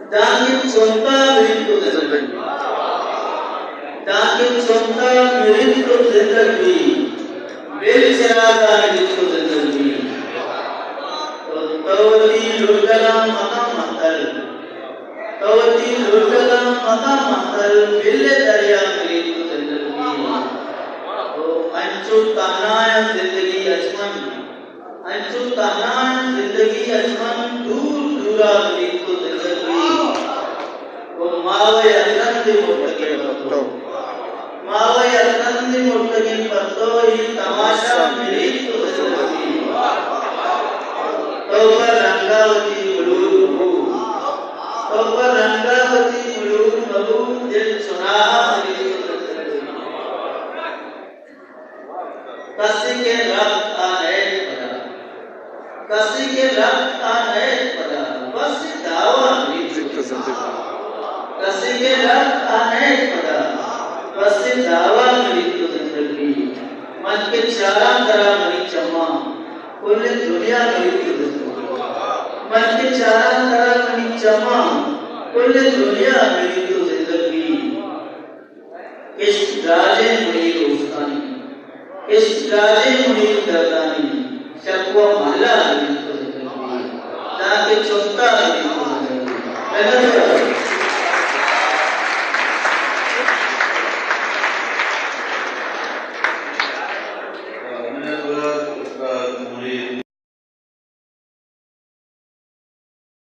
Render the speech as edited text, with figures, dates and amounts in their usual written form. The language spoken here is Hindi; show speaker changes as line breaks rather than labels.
Dangin sonta mirintu zindagi, dangin sonta mirintu zindagi, बेचरागा मिरिंतु zindagi. Tawati lurgala mata matal, tawati lurgala mata matal, bille darya mirintu zindagi. अंचु तनाया जिंदगी अजमन, अंचु तनाया जिंदगी अजमन दूर दूरा मिरिंतु जिंदगी. वो मावे अनंदी मुर्तके पत्तो, मावे अनंदी मुर्तके पत्तो ही तमाशा मिरिंतु जिंदगी. तोपर रंगावती मुलूर हो, तोपर रंगावती मुलूर मबू दिल सुनाहा मिरिंतु जिंदगी. कसी के रक्त अनैत पदा, कसी के रक्त अनैत पदा, बस दावा मिरिंतु जिंदगी. कसी के रक्त अनैत पदा, बस दावा मिरिंतु जिंदगी. मन के चारा तरा मरी चम्मा, कुल दुनिया मिरिंतु जिंदगी. मन के चारा तरा मरी चम्मा, कुल दुनिया मिरिंतु जिंदगी. इश्क राजे मुनीर उस्तानी, इश्क राजे मुनीर दर्दानी, शक्वा माला मिरिंतु जिंदगी. ताकि चुनता मिरिंतु जिंदगी.